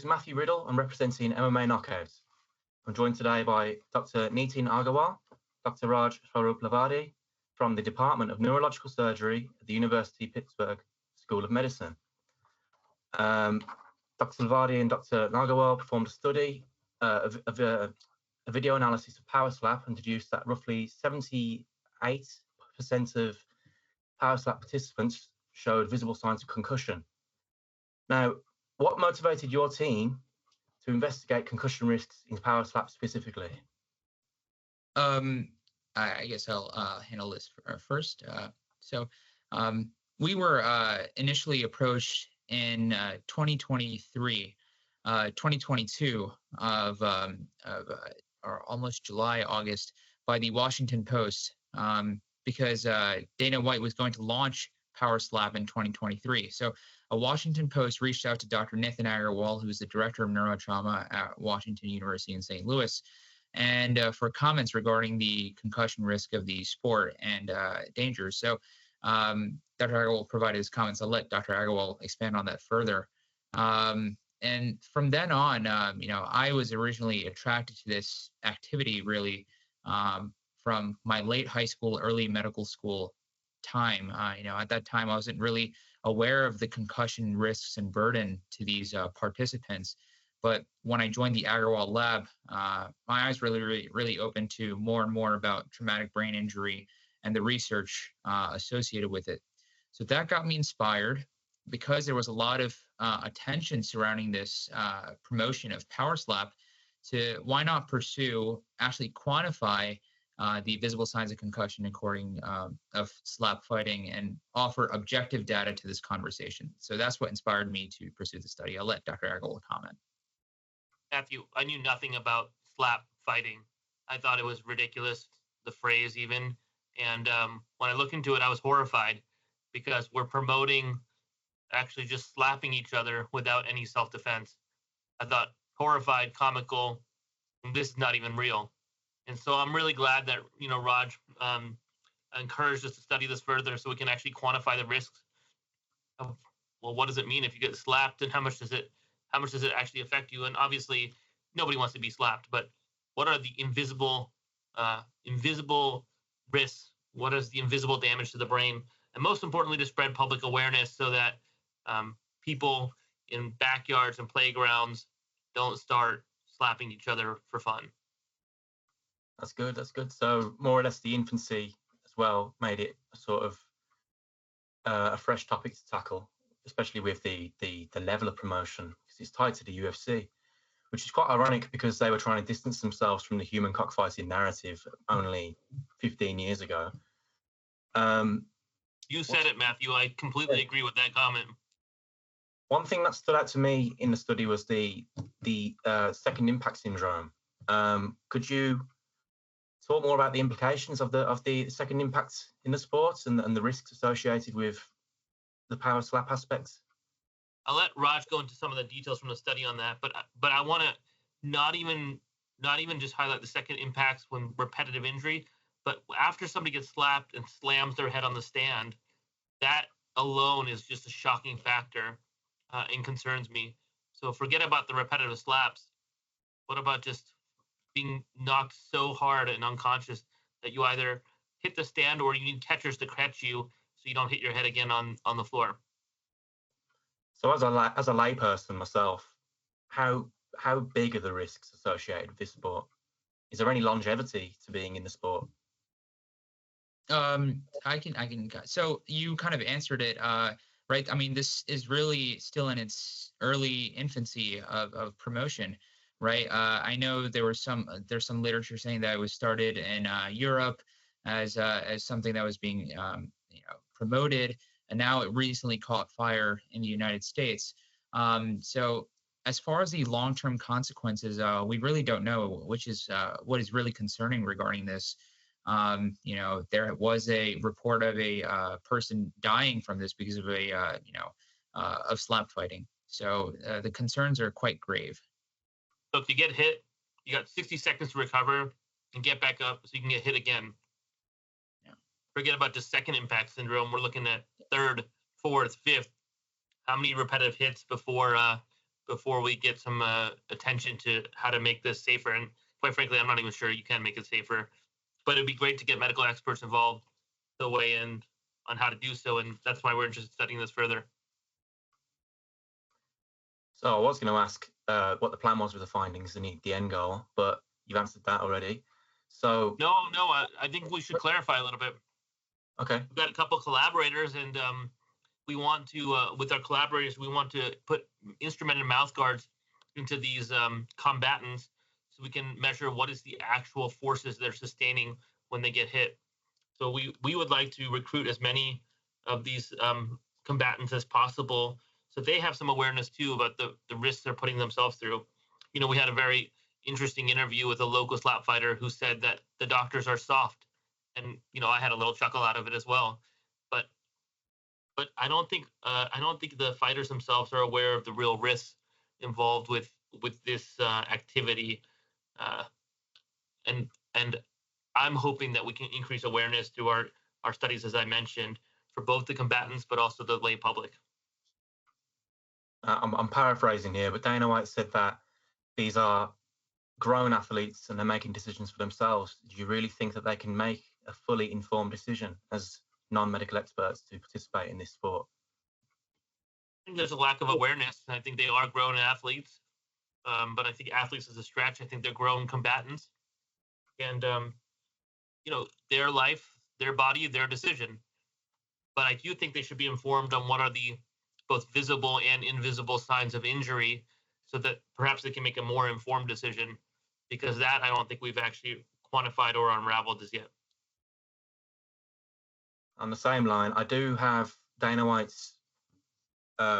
Matthew Riddle. I'm representing MMA Knockouts. I'm joined today by Dr. Nitin Agarwal, Dr. Raj Lavadi from the Department of Neurological Surgery at the University of Pittsburgh School of Medicine. Dr. Lavadi and Dr. Agarwal performed a study of a video analysis of power slap and deduced that roughly 78% of power slap participants showed visible signs of concussion. Now, what motivated your team to investigate concussion risks in power slap specifically? I guess I'll handle this first. We were initially approached in 2023, 2022 or almost July, August, by the Washington Post, because Dana White was going to launch Power Slap in 2023. So a Washington Post reached out to Dr. Nitin Agarwal, who's the director of neurotrauma at Washington University in St. Louis, and for comments regarding the concussion risk of the sport and dangers. So Dr. Agarwal provided his comments. I'll let Dr. Agarwal expand on that further. And from then on, I was originally attracted to this activity really from my late high school, early medical school time. At that time, I wasn't really aware of the concussion risks and burden to these participants. But when I joined the Argawal lab, my eyes really opened to more and more about traumatic brain injury and the research associated with it. So that got me inspired because there was a lot of attention surrounding this promotion of Power Slap to why not pursue, actually quantify the visible signs of concussion according of slap fighting and offer objective data to this conversation. So that's what inspired me to pursue the study. I'll let Dr. Argawal comment. Matthew, I knew nothing about slap fighting. I thought it was ridiculous, the phrase even. And when I looked into it, I was horrified because we're promoting actually just slapping each other without any self-defense. I thought horrified, comical, this is not even real. And so I'm really glad that, Raj encouraged us to study this further so we can actually quantify the risks of, well, what does it mean if you get slapped and how much does it actually affect you? And obviously nobody wants to be slapped, but what are the invisible risks? What is the invisible damage to the brain? And most importantly, to spread public awareness so that people in backyards and playgrounds don't start slapping each other for fun. That's good. So more or less the infancy as well made it a sort of a fresh topic to tackle, especially with the level of promotion, because it's tied to the UFC, which is quite ironic because they were trying to distance themselves from the human cockfighting narrative only 15 years ago. You said it, Matthew. I completely agree with that comment. One thing that stood out to me in the study was the second impact syndrome. Could you talk more about the implications of the second impact in the sport and the risks associated with the power slap aspects? I'll let Raj go into some of the details from the study on that, but I want to not even just highlight the second impacts when repetitive injury, but after somebody gets slapped and slams their head on the stand, that alone is just a shocking factor and concerns me. So forget about the repetitive slaps. What about just being knocked so hard and unconscious that you either hit the stand or you need catchers to catch you so you don't hit your head again on the floor? So as a layperson myself, how big are the risks associated with this sport? Is there any longevity to being in the sport? I can. So you kind of answered it, right? I mean, this is really still in its early infancy of promotion, right? I know there's some literature saying that it was started in Europe as something that was being promoted, and now it recently caught fire in the United States. So as far as the long-term consequences, we really don't know, which is what is really concerning regarding this. There was a report of a person dying from this because of of slap fighting. So the concerns are quite grave. So if you get hit, you got 60 seconds to recover and get back up so you can get hit again. Yeah. Forget about just second impact syndrome. We're looking at third, fourth, fifth. How many repetitive hits before before we get some attention to how to make this safer. And quite frankly, I'm not even sure you can make it safer. But it'd be great to get medical experts involved to weigh in on how to do so, and that's why we're interested in studying this further. So I was going to ask what the plan was with the findings and the end goal, but you've answered that already. So No, I think we should clarify a little bit. Okay. We've got a couple of collaborators, and we want to, with our collaborators, we want to put instrumented mouth guards into these combatants so we can measure what is the actual forces they're sustaining when they get hit. So we would like to recruit as many of these combatants as possible so they have some awareness too about the risks they're putting themselves through. You know, we had a very interesting interview with a local slap fighter who said that the doctors are soft. And, you know, I had a little chuckle out of it as well. But I don't think the fighters themselves are aware of the real risks involved with this activity. And I'm hoping that we can increase awareness through our studies, as I mentioned, for both the combatants, but also the lay public. I'm paraphrasing here, but Dana White said that these are grown athletes and they're making decisions for themselves. Do you really think that they can make a fully informed decision as non-medical experts to participate in this sport? I think there's a lack of awareness. I think they are grown athletes, but I think athletes is a stretch. I think they're grown combatants, and you know, their life, their body, their decision. But I do think they should be informed on what are the both visible and invisible signs of injury, so that perhaps they can make a more informed decision. Because that I don't think we've actually quantified or unraveled as yet. On the same line, I do have Dana White's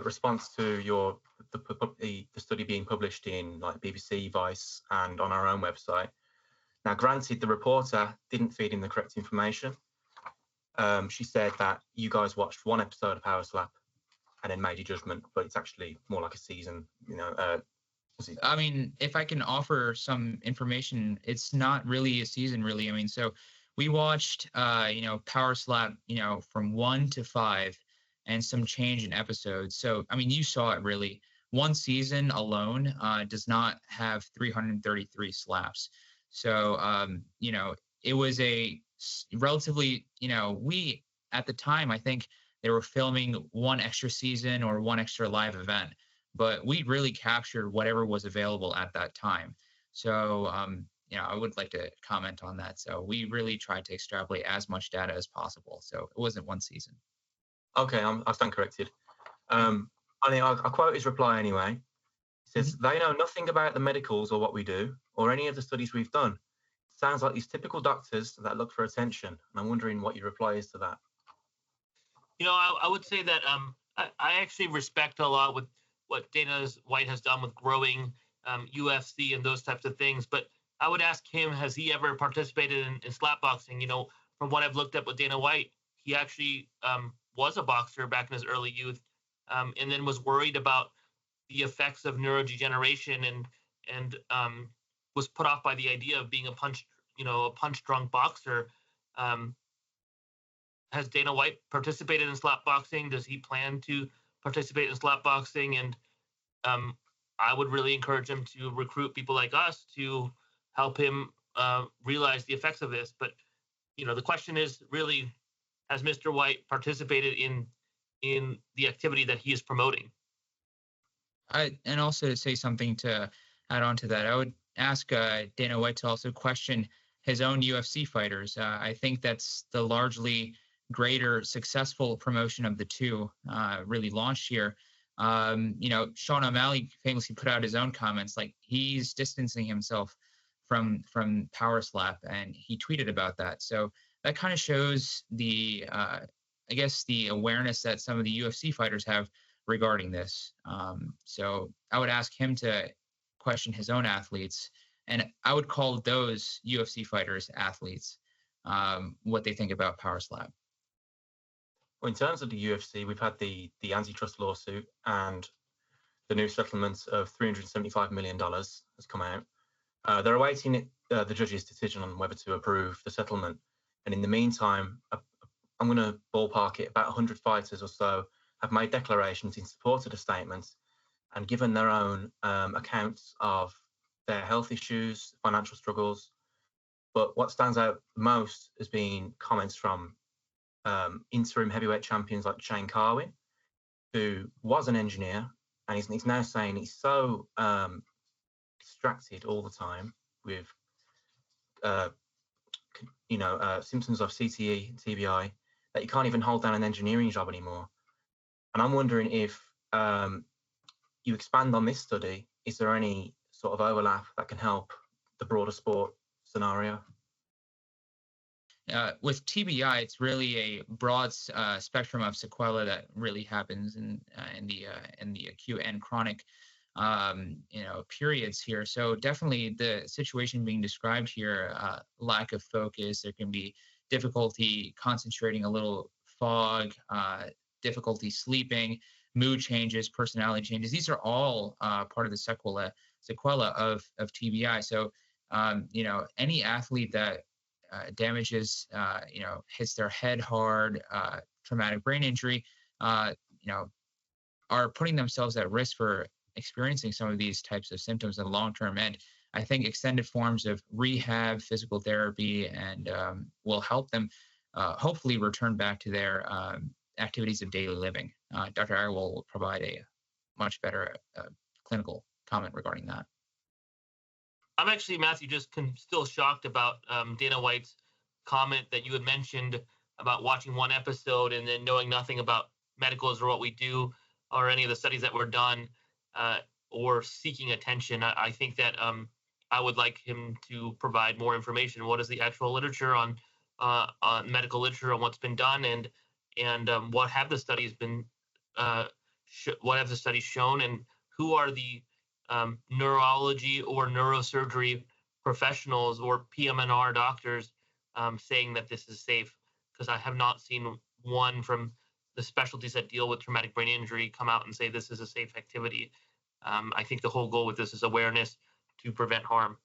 response to the study being published in like BBC, Vice, and on our own website. Now, granted, the reporter didn't feed in the correct information. She said that you guys watched one episode of Power Slap and then made your judgment, but it's actually more like a season. You know, I mean, if I can offer some information, it's not really a season, really. I mean, so we watched, you know, Power Slap, you know, from 1 to 5 and some change in episodes. So, I mean, you saw it really. One season alone does not have 333 slaps. So, you know, it was a relatively, you know, we at the time, I think they were filming one extra season or one extra live event, but we really captured whatever was available at that time. So, you know, I would like to comment on that. So we really tried to extrapolate as much data as possible. So it wasn't one season. Okay, I stand corrected. I'll quote his reply anyway. He says, They know nothing about the medicals or what we do or any of the studies we've done. Sounds like these typical doctors that look for attention. And I'm wondering what your reply is to that. You know, I would say that I actually respect a lot with what Dana White has done with growing UFC and those types of things. But I would ask him, has he ever participated in slap boxing? You know, from what I've looked at with Dana White, he actually was a boxer back in his early youth, and then was worried about the effects of neurodegeneration and was put off by the idea of being a punch-drunk boxer. Has Dana White participated in slap boxing? Does he plan to participate in slap boxing? And I would really encourage him to recruit people like us to help him realize the effects of this. But, you know, the question is really, has Mr. White participated in the activity that he is promoting? And also to say something to add on to that, I would ask Dana White to also question his own UFC fighters. I think that's the largely greater successful promotion of the two really launched here. You know, Sean O'Malley famously put out his own comments, like he's distancing himself from Power Slap, and he tweeted about that. So that kind of shows the, I guess, the awareness that some of the UFC fighters have regarding this. So I would ask him to question his own athletes, and I would call those UFC fighters athletes, what they think about Power Slap. Well, in terms of the UFC, we've had the antitrust lawsuit, and the new settlement of $375 million has come out. They're awaiting the judge's decision on whether to approve the settlement. And in the meantime, I'm going to ballpark it, about 100 fighters or so have made declarations in support of the statement. and given their own accounts of their health issues, financial struggles. But what stands out most has been comments from interim heavyweight champions like Shane Carwin, who was an engineer, and he's now saying he's so distracted all the time with symptoms of CTE and TBI that you can't even hold down an engineering job anymore. And I'm wondering if you expand on this study, is there any sort of overlap that can help the broader sport scenario? With TBI, it's really a broad spectrum of sequela that really happens in the acute and chronic periods here. So definitely the situation being described here, lack of focus, there can be difficulty concentrating, a little fog, difficulty sleeping, mood changes, personality changes. These are all part of the sequela of TBI. So any athlete that damages, hits their head hard, traumatic brain injury, are putting themselves at risk for experiencing some of these types of symptoms in the long term. And I think extended forms of rehab, physical therapy, and will help them hopefully return back to their activities of daily living. Dr. Agarwal will provide a much better clinical comment regarding that. I'm actually, Matthew, just still shocked about Dana White's comment that you had mentioned about watching one episode and then knowing nothing about medicals or what we do or any of the studies that were done or seeking attention. I think that I would like him to provide more information. What is the actual literature on medical literature on what's been done, and what have the studies been, what have the studies shown, and who are the neurology or neurosurgery professionals or PM&R doctors saying that this is safe? Because I have not seen one from the specialties that deal with traumatic brain injury come out and say this is a safe activity. I think the whole goal with this is awareness to prevent harm.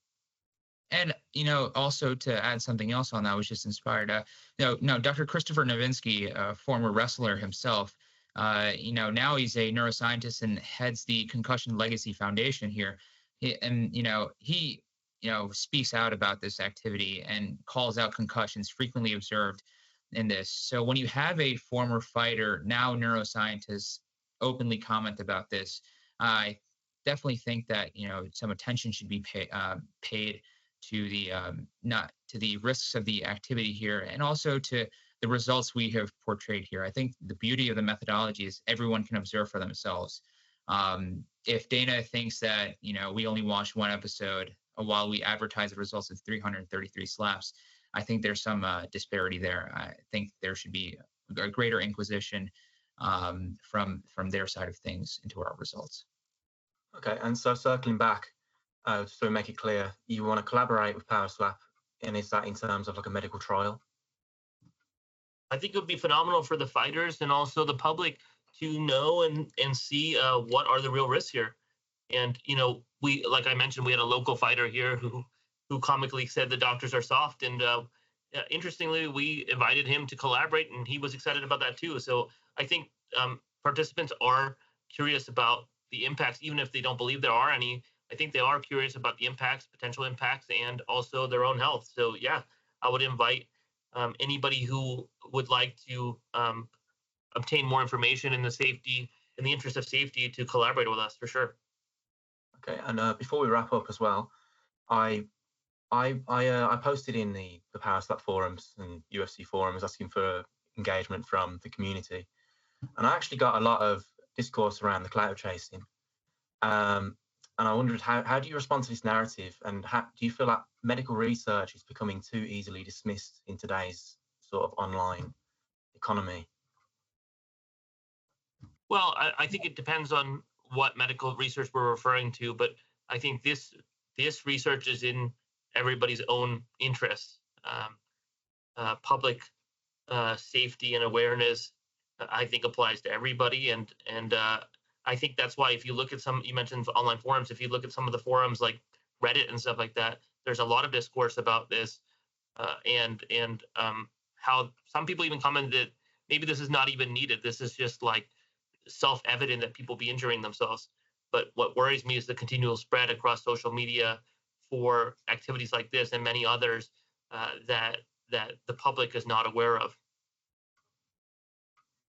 And, also to add something else on that, I was just inspired. Dr. Christopher Novinsky, a former wrestler himself, now he's a neuroscientist and heads the Concussion Legacy Foundation here. He speaks out about this activity and calls out concussions frequently observed in this. So when you have a former fighter, now neuroscientist, openly comment about this, I definitely think that, some attention should be paid to the risks of the activity here, and also to the results we have portrayed here. I think the beauty of the methodology is everyone can observe for themselves. If Dana thinks that, we only watched one episode while we advertise the results of 333 slaps, I think there's some disparity there. I think there should be a greater inquisition from their side of things into our results. Okay, and so circling back, just to make it clear, you want to collaborate with PowerSlap, and is that in terms of like a medical trial? I think it would be phenomenal for the fighters and also the public to know and see what are the real risks here. And, we, like I mentioned, we had a local fighter here who comically said the doctors are soft. And interestingly, we invited him to collaborate, and he was excited about that too. So I think participants are curious about the impacts, even if they don't believe there are any. I think they are curious about the impacts, potential impacts, and also their own health. So yeah, I would invite anybody who would like to obtain more information in the interest of safety, to collaborate with us for sure. Okay, and before we wrap up as well, I posted in the PowerSlap forums and UFC forums asking for engagement from the community, and I actually got a lot of discourse around the clout chasing. And I wondered, how do you respond to this narrative, and do you feel like medical research is becoming too easily dismissed in today's sort of online economy? Well, I think it depends on what medical research we're referring to, but I think this research is in everybody's own interest. Public safety and awareness, I think, applies to everybody, and I think that's why, if you look at you mentioned online forums, if you look at some of the forums like Reddit and stuff like that, there's a lot of discourse about this, and how some people even commented that maybe this is not even needed. This is just like self-evident that people be injuring themselves. But what worries me is the continual spread across social media for activities like this and many others that the public is not aware of.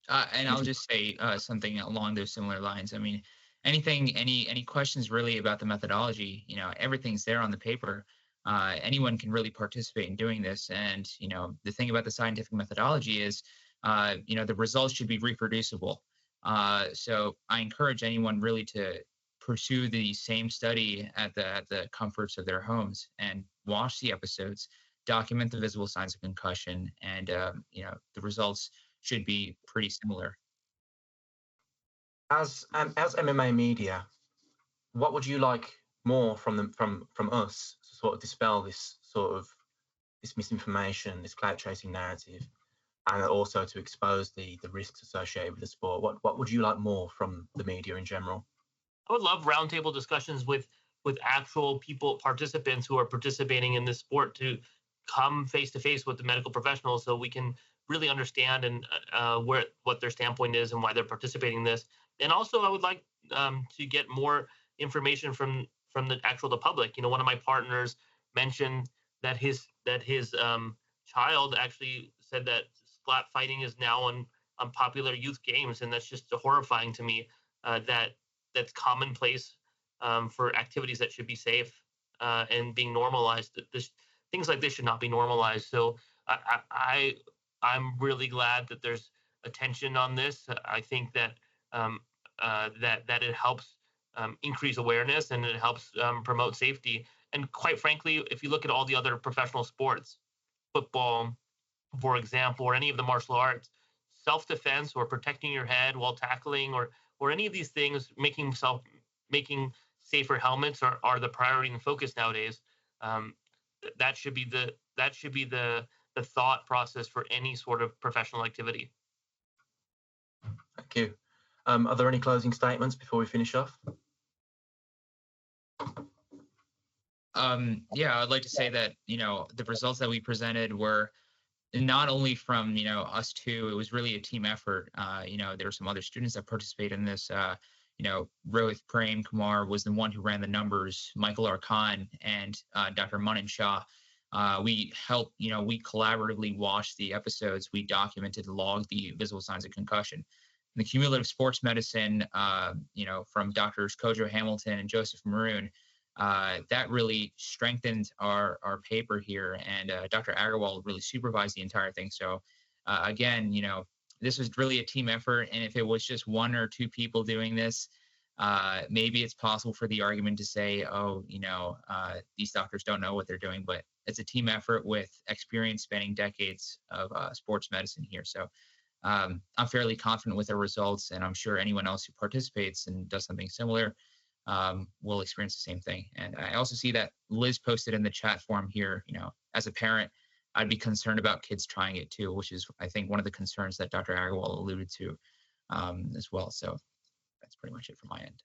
And I'll just say something along those similar lines. I mean, any questions really about the methodology? Everything's there on the paper. Anyone can really participate in doing this. And the thing about the scientific methodology is, the results should be reproducible. So I encourage anyone really to pursue the same study at the comforts of their homes and watch the episodes, document the visible signs of concussion, and the results should be pretty similar. As MMA media, what would you like more from us to sort of dispel this misinformation, this clout chasing narrative, and also to expose the risks associated with the sport? What would you like more from the media in general? I would love roundtable discussions with actual participants who are participating in this sport, to come face to face with the medical professionals so we can really understand and what their standpoint is and why they're participating in this. And also, I would like to get more information from the public. One of my partners mentioned that his child actually said that slap fighting is now on popular youth games, and that's just horrifying to me. That's commonplace for activities that should be safe and being normalized. Things like this should not be normalized. So I'm really glad that there's attention on this. I think that that it helps increase awareness, and it helps promote safety. And quite frankly, if you look at all the other professional sports, football, for example, or any of the martial arts, self-defense or protecting your head while tackling, or any of these things, making safer helmets are the priority and focus nowadays. That should be the thought process for any sort of professional activity. Thank you. Are there any closing statements before we finish off? Yeah, I'd like to say that the results that we presented were not only from us two. It was really a team effort. There were some other students that participated in this. Rohit Prem Kumar was the one who ran the numbers, Michael Arkan and Dr. Manan Shah. We helped, we collaboratively watched the episodes. We documented, logged the visible signs of concussion. And the cumulative sports medicine, from Doctors Kojo Hamilton and Joseph Maroon, that really strengthened our paper here. And Dr. Argawal really supervised the entire thing. So again, this was really a team effort. And if it was just one or two people doing this, maybe it's possible for the argument to say, these doctors don't know what they're doing. But it's a team effort with experience spanning decades of sports medicine here. So I'm fairly confident with the results, and I'm sure anyone else who participates and does something similar will experience the same thing. And I also see that Liz posted in the chat forum here, as a parent, I'd be concerned about kids trying it too, which is, I think, one of the concerns that Dr. Argawal alluded to as well. So that's pretty much it from my end.